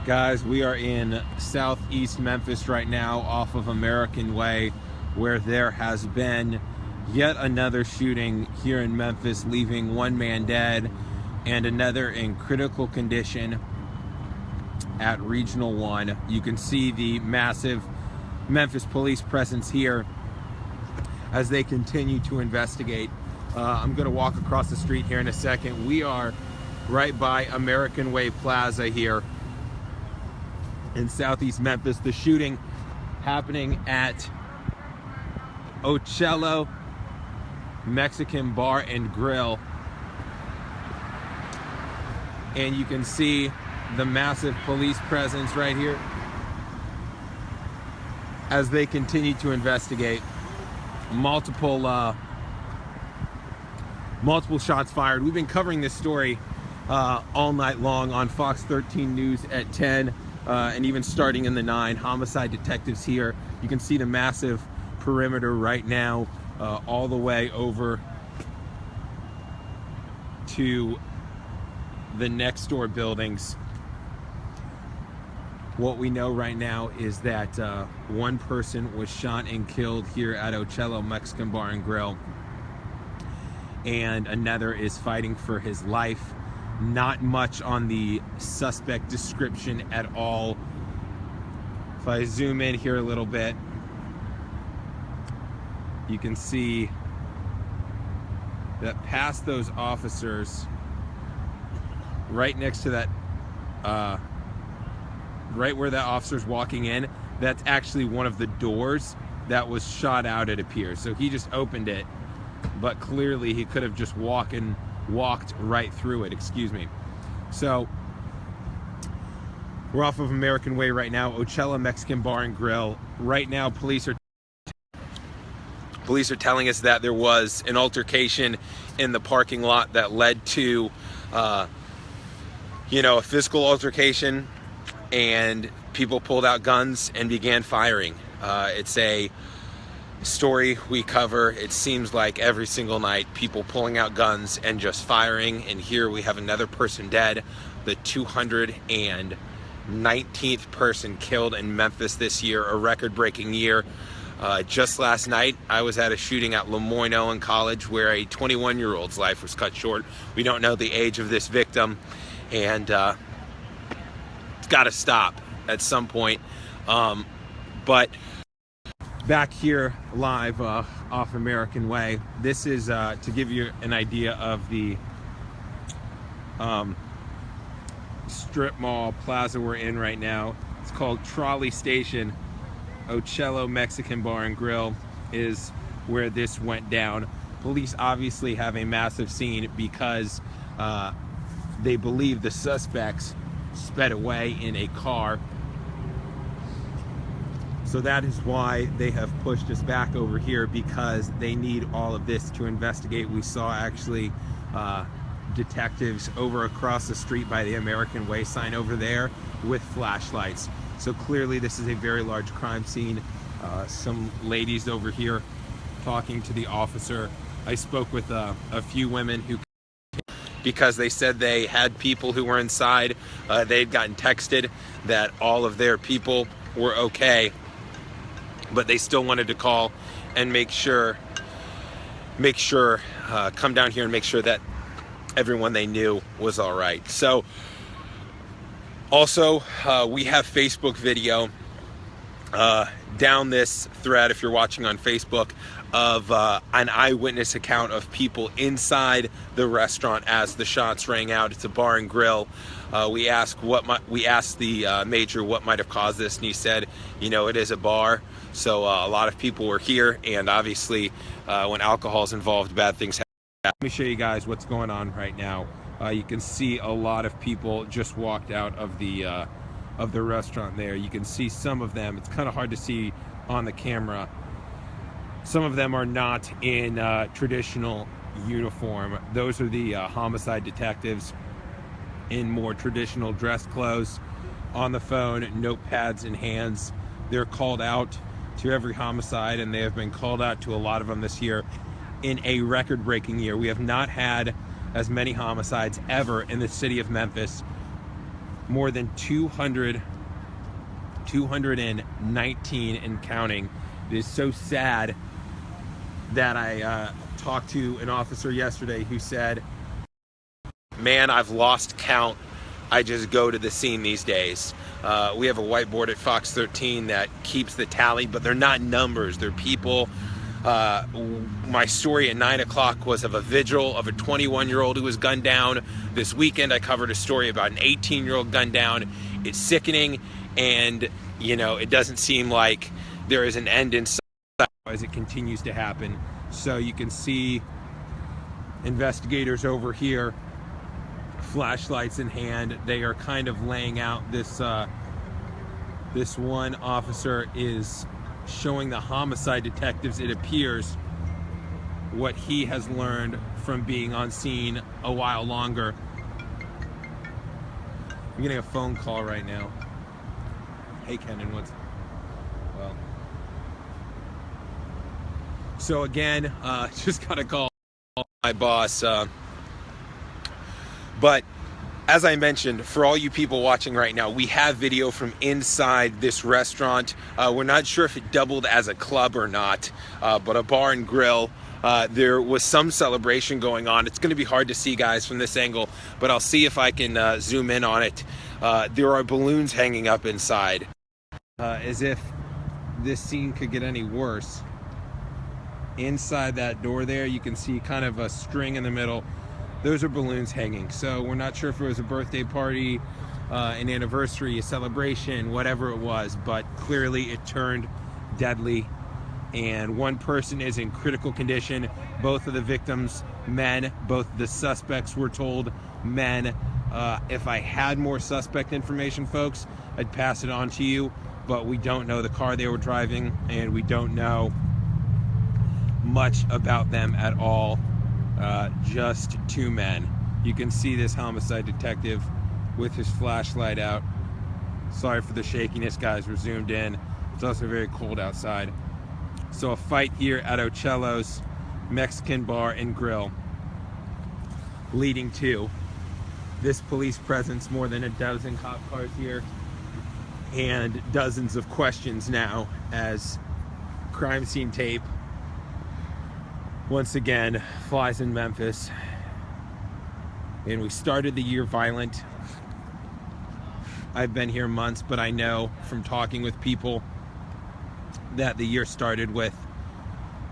Guys, we are in southeast Memphis right now off of American Way, where there has been yet another shooting here in Memphis, leaving one man dead and another in critical condition at Regional 1. You can see the massive Memphis police presence here as they continue to investigate. I'm going to walk across the street here in a second. We are right by American Way Plaza here in southeast Memphis. The shooting happening at Ocello Mexican Bar and Grill. And you can see the massive police presence right here as they continue to investigate. Multiple shots fired. We've been covering this story all night long on Fox 13 News at 10 and even starting in the 9. Homicide detectives here. You can see the massive perimeter right now all the way over to the next door buildings. What we know right now is that one person was shot and killed here at Ocello Mexican Bar and Grill, and another is fighting for his life. Not much on the suspect description at all. If I zoom in here a little bit, you can see that past those officers, right next to that, right where that officer's walking in, that's actually one of the doors that was shot out, it appears. So he just opened it, but clearly he could have just walked right through it, excuse me. So we're off of American Way right now, Ocello Mexican Bar and Grill. Right now, police are telling us that there was an altercation in the parking lot that led to, a physical altercation, and people pulled out guns and began firing. It's a story we cover, it seems like every single night, people pulling out guns and just firing. And here we have another person dead, the 219th person killed in Memphis this year, a record-breaking year. Just last night, I was at a shooting at Lemoyne Owen College where a 21-year-old's life was cut short. We don't know the age of this victim, and it's got to stop at some point. But back here live off American Way, this is to give you an idea of the strip mall plaza we're in right now. It's called Trolley Station. Ocello Mexican Bar and Grill is where this went down. Police obviously have a massive scene because they believe the suspects sped away in a car. So that is why they have pushed us back over here, because they need all of this to investigate. We saw actually detectives over across the street by the American Way sign over there with flashlights. So clearly this is a very large crime scene. Some ladies over here talking to the officer. I spoke with a few women who, because they said they had people who were inside. They had gotten texted that all of their people were okay, but they still wanted to call and make sure, come down here and make sure that everyone they knew was all right. So also, we have Facebook video down this thread, if you're watching on Facebook, of an eyewitness account of people inside the restaurant as the shots rang out. It's a bar and grill. We asked the major what might have caused this, and he said, it is a bar, so a lot of people were here, and obviously when alcohol is involved, bad things happen. Let me show you guys what's going on right now. You can see a lot of people just walked out of the restaurant there. You can see some of them. It's kind of hard to see on the camera. Some of them are not in traditional uniform. Those are the homicide detectives in more traditional dress clothes, on the phone, notepads in hands. They're called out to every homicide, and they have been called out to a lot of them this year in a record-breaking year. We have not had as many homicides ever in the city of Memphis more than 219 and counting. It is so sad that I talked to an officer yesterday who said, man, I've lost count. I just go to the scene these days. We have a whiteboard at Fox 13 that keeps the tally, but they're not numbers, they're people. My story at 9 o'clock was of a vigil of a 21-year-old who was gunned down. This weekend I covered a story about an 18-year-old gunned down. It's sickening, and it doesn't seem like there is an end in sight as it continues to happen. So you can see investigators over here, flashlights in hand. They are kind of laying out this this one officer is showing the homicide detectives, it appears, what he has learned from being on scene a while longer. I'm getting a phone call right now. Hey Kenan, well. So again, just got a call from my boss. But as I mentioned, for all you people watching right now, we have video from inside this restaurant. We're not sure if it doubled as a club or not, but a bar and grill. There was some celebration going on. It's going to be hard to see, guys, from this angle, but I'll see if I can zoom in on it. There are balloons hanging up inside, as if this scene could get any worse. Inside that door there, you can see kind of a string in the middle. Those are balloons hanging. So we're not sure if it was a birthday party, an anniversary, a celebration, whatever it was, but clearly it turned deadly. And one person is in critical condition. Both of the victims, men. Both the suspects were told men. If I had more suspect information, folks, I'd pass it on to you, but we don't know the car they were driving, and we don't know much about them at all. Just two men. You can see this homicide detective with his flashlight out. Sorry for the shakiness, guys. We're zoomed in. It's also very cold outside. So a fight here at Ocello's Mexican Bar and Grill, leading to this police presence, more than a dozen cop cars here, and dozens of questions now as crime scene tape once again flies in Memphis. And we started the year violent. I've been here months, but I know from talking with people that the year started with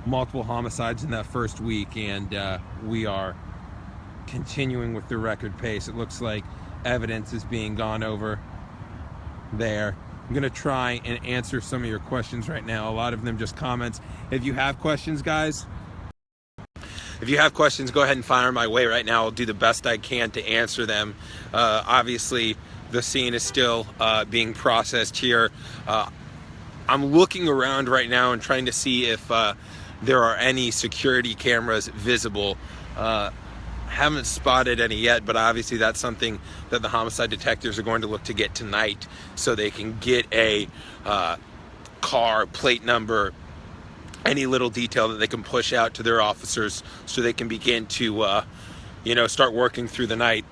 multiple homicides in that first week, and we are continuing with the record pace. It looks like evidence is being gone over there. I'm gonna try and answer some of your questions right now. A lot of them just comments. If you have questions, guys, if you have questions, go ahead and fire my way right now. I'll do the best I can to answer them. Obviously, the scene is still being processed here. I'm looking around right now and trying to see if there are any security cameras visible. Haven't spotted any yet, but obviously that's something that the homicide detectives are going to look to get tonight, so they can get a car, plate number, any little detail that they can push out to their officers, so they can begin to start working through the night.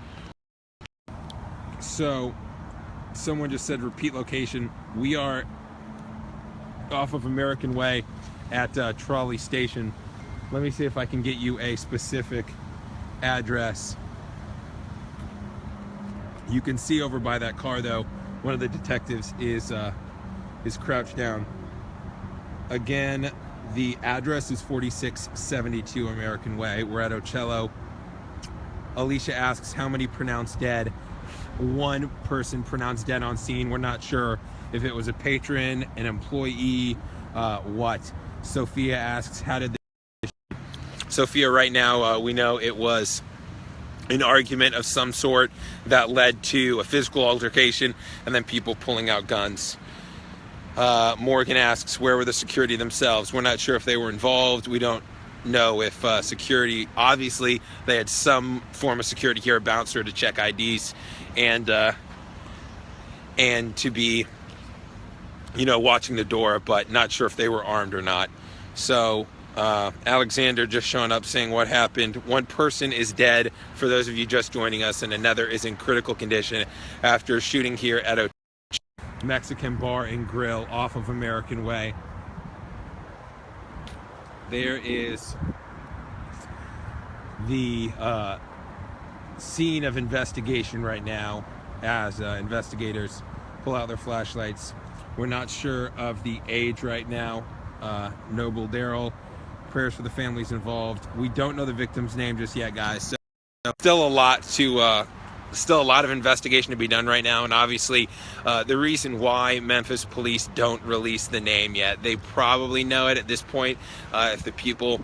So someone just said repeat location. We are off of American Way at Trolley Station. Let me see if I can get you a specific address. You can see over by that car, though, one of the detectives is crouched down. Again, the address is 4672 American Way. We're at Ocello. Alicia asks how many pronounced dead. One person pronounced dead on scene. We're not sure if it was a patron, an employee, what. Sophia asks, how did they... Sophia, right now, we know it was an argument of some sort that led to a physical altercation and then people pulling out guns. Morgan asks, where were the security themselves? We're not sure if they were involved. We don't know if security, obviously they had some form of security here, a bouncer to check IDs and to be, watching the door, but not sure if they were armed or not. So Alexander just showing up saying what happened. One person is dead, for those of you just joining us, and another is in critical condition after shooting here at a Mexican bar and grill off of American Way. There is the scene of investigation right now as investigators pull out their flashlights. We're not sure of the age right now. Noble Daryl, prayers for the families involved. We don't know the victim's name just yet, guys. So still a lot of investigation to be done right now, and obviously the reason why Memphis police don't release the name yet, they probably know it at this point, if the people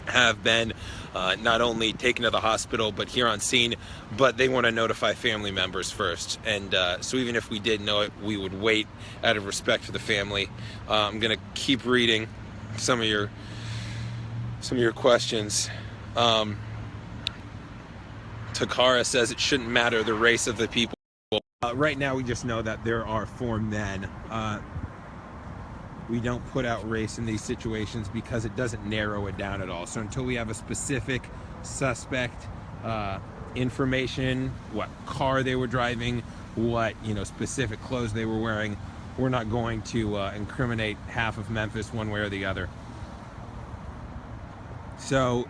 have been not only taken to the hospital but here on scene, but they want to notify family members first. And so even if we did know it, we would wait out of respect for the family. I'm gonna keep reading some of your questions. Takara says it shouldn't matter the race of the people. Right now we just know that there are 4 men. We don't put out race in these situations because it doesn't narrow it down at all. So until we have a specific suspect, information, what car they were driving, what specific clothes they were wearing, we're not going to incriminate half of Memphis one way or the other. So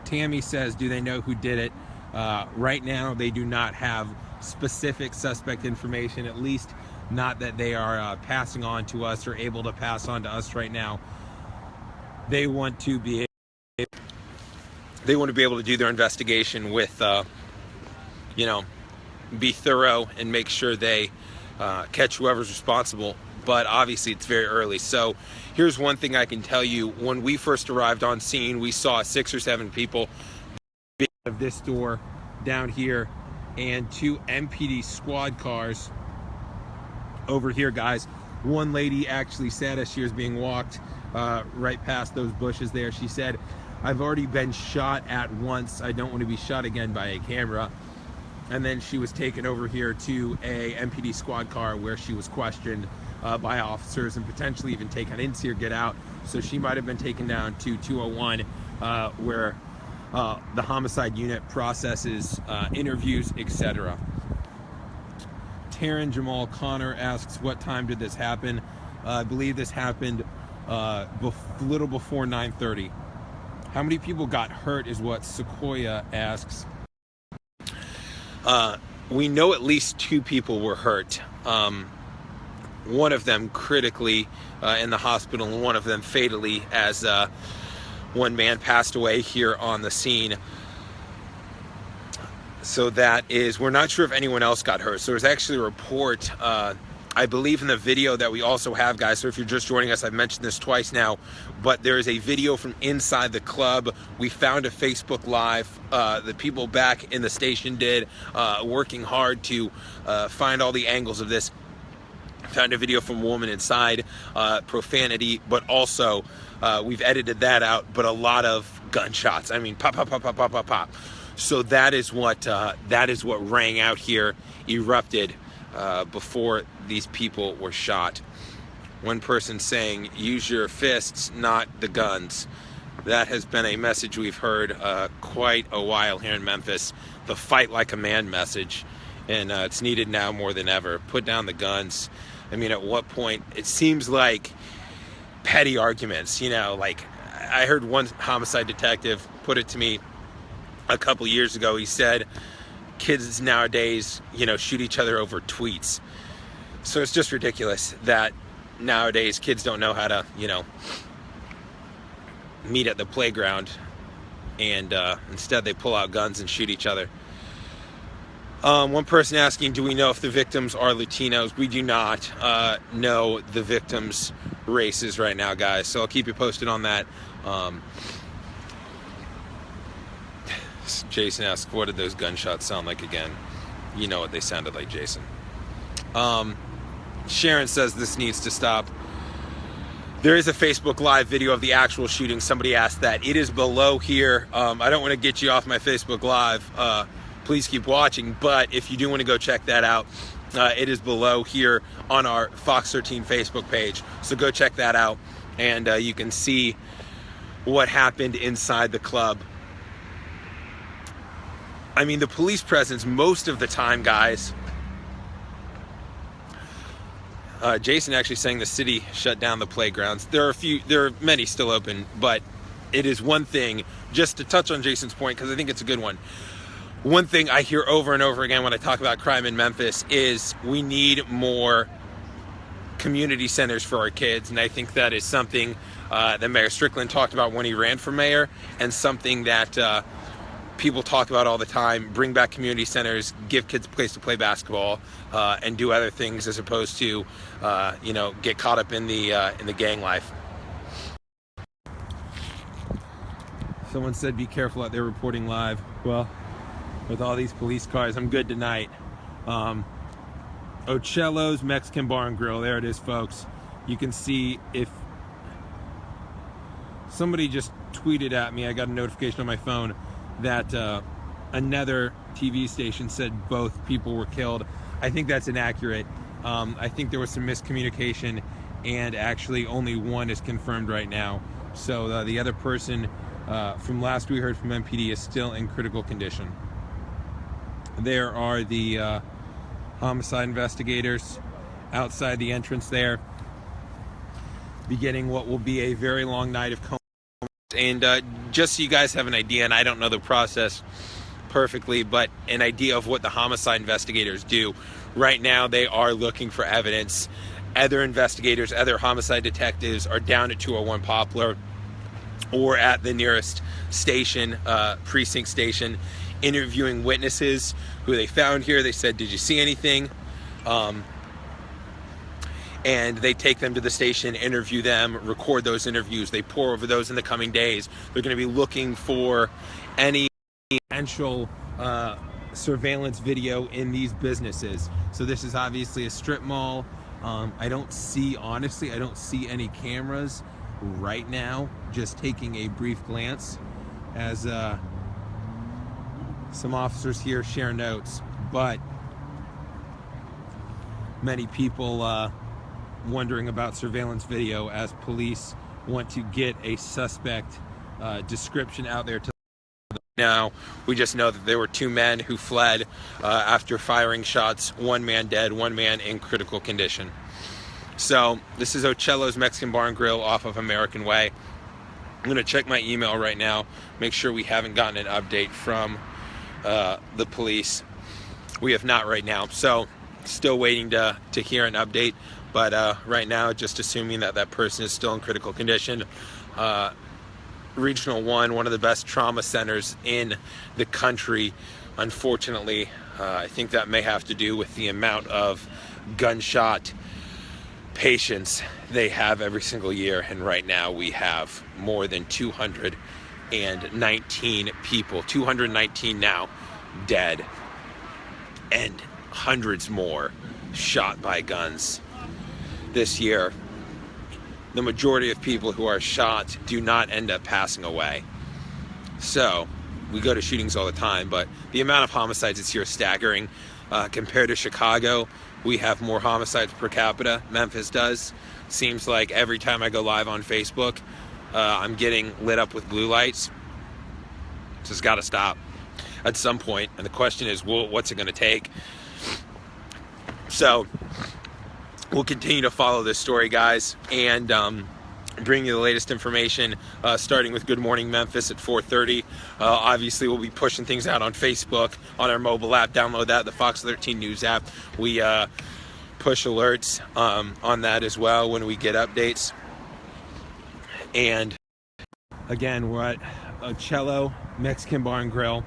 Tammy says, do they know who did it? Right now they do not have specific suspect information, at least not that they are passing on to us or able to pass on to us right now. They want to be able to do their investigation with be thorough and make sure they catch whoever's responsible. But obviously it's very early. So here's one thing I can tell you. When we first arrived on scene, we saw 6 or 7 people out of this door down here and 2 MPD squad cars over here, guys. One lady actually said as she was being walked right past those bushes there, she said, I've already been shot at once. I don't want to be shot again by a camera. And then she was taken over here to a MPD squad car where she was questioned by officers and potentially even taken into your get out. So she might have been taken down to 201 where the homicide unit processes interviews, etc. Taryn Jamal Connor asks, what time did this happen? I believe this happened little before 9:30. How many people got hurt is what Sequoia asks. We know at least 2 people were hurt. One of them critically in the hospital, and one of them fatally, as one man passed away here on the scene. So that is, we're not sure if anyone else got hurt. So there's actually a report, I believe in the video that we also have, guys. So if you're just joining us, I've mentioned this twice now, but there is a video from inside the club. We found a Facebook Live. The people back in the station did, working hard to find all the angles of this. Found a video from a woman inside, profanity, but also we've edited that out, but a lot of gunshots. I mean, pop, pop, pop, pop, pop, pop, pop. So that is what rang out here, erupted before these people were shot. One person saying, use your fists, not the guns. That has been a message we've heard quite a while here in Memphis. The fight like a man message. And it's needed now more than ever. Put down the guns. I mean, at what point? It seems like petty arguments, like I heard one homicide detective put it to me a couple years ago. He said kids nowadays, shoot each other over tweets. So it's just ridiculous that nowadays kids don't know how to, meet at the playground, and instead they pull out guns and shoot each other. One person asking, do we know if the victims are Latinos? We do not know the victims' races right now, guys. So I'll keep you posted on that. Jason asks, what did those gunshots sound like again? You know what they sounded like, Jason. Sharon says this needs to stop. There is a Facebook Live video of the actual shooting. Somebody asked that. It is below here. I don't want to get you off my Facebook Live. Please keep watching. But if you do want to go check that out, it is below here on our Fox 13 Facebook page. So go check that out, and you can see what happened inside the club. I mean, the police presence most of the time, guys. Jason actually saying the city shut down the playgrounds. There are many still open, but it is one thing, just to touch on Jason's point, because I think it's a good one. One thing I hear over and over again when I talk about crime in Memphis is we need more community centers for our kids. And I think that is something that Mayor Strickland talked about when he ran for mayor, and something that people talk about all the time. Bring back community centers, give kids a place to play basketball, and do other things, as opposed to get caught up in the gang life. Someone said be careful out there reporting live. Well, with all these police cars, I'm good tonight. Ocello's Mexican Bar and Grill, there it is, folks. You can see, if somebody just tweeted at me, I got a notification on my phone that another TV station said both people were killed. I think that's inaccurate. I think there was some miscommunication, and actually only one is confirmed right now. So the other person, from last we heard from MPD, is still in critical condition. There are the homicide investigators outside the entrance there, beginning what will be a very long night of combs. And just so you guys have an idea, and I don't know the process perfectly, but an idea of what the homicide investigators do. Right now, they are looking for evidence. Other investigators, other homicide detectives are down at 201 Poplar or at the nearest station, precinct station, interviewing witnesses who they found here. They said, did you see anything? And they take them to the station, interview them, record those interviews. They pour over those in the coming days. They're going to be looking for any potential surveillance video in these businesses. So this is obviously a strip mall. I don't see any cameras right now. Just taking a brief glance as some officers here share notes, but many people wondering about surveillance video as police want to get a suspect description out there. Now, we just know that there were two men who fled after firing shots. One man dead, one man in critical condition. So this is Ocello's Mexican Bar and Grill off of American Way. I'm going to check my email right now, make sure we haven't gotten an update from the police. We have not right now, so still waiting to hear an update. But right now, just assuming that that person is still in critical condition. Regional 1, one of the best trauma centers in the country. Unfortunately, I think that may have to do with the amount of gunshot patients they have every single year. And right now we have more than 219 people, 219 now dead, and hundreds more shot by guns this year. The majority of people who are shot do not end up passing away. So we go to shootings all the time, but the amount of homicides this year is staggering. Compared to Chicago, we have more homicides per capita. Memphis does. Seems like every time I go live on Facebook, I'm getting lit up with blue lights. This has got to stop at some point. And the question is, well, what's it going to take? So we'll continue to follow this story, guys, and bring you the latest information, starting with Good Morning Memphis at 4:30. Obviously, we'll be pushing things out on Facebook, on our mobile app. Download that, the Fox 13 News app. We push alerts on that as well when we get updates. And again, we're at Ocello Mexican Bar and Grill,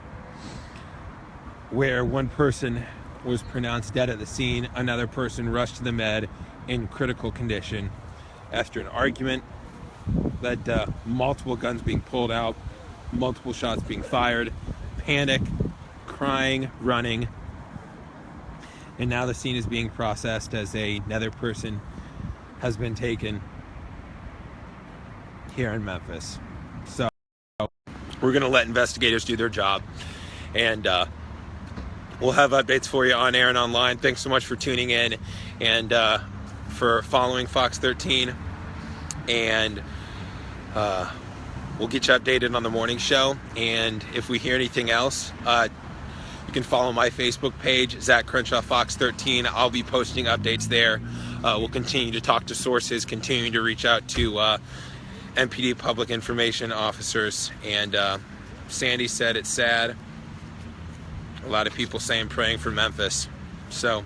where one person was pronounced dead at the scene. Another person rushed to the med in critical condition after an argument led to multiple guns being pulled out, multiple shots being fired, panic, crying, running. And now the scene is being processed as another person has been taken here in Memphis. So we're going to let investigators do their job, and we'll have updates for you on air and online. Thanks so much for tuning in and for following Fox 13. And we'll get you updated on the morning show. And if we hear anything else, you can follow my Facebook page, Zach Crenshaw Fox 13. I'll be posting updates there. We'll continue to talk to sources, continue to reach out to MPD public information officers. And Sandy said it's sad. A lot of people saying praying for Memphis. So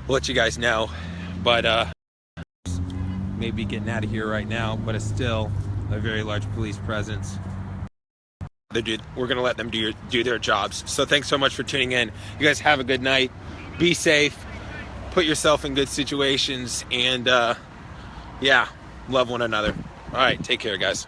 we'll let you guys know. But maybe getting out of here right now, but it's still a very large police presence. We're going to let them do their jobs. So thanks so much for tuning in. You guys have a good night. Be safe. Put yourself in good situations. And, yeah, love one another. All right, take care, guys.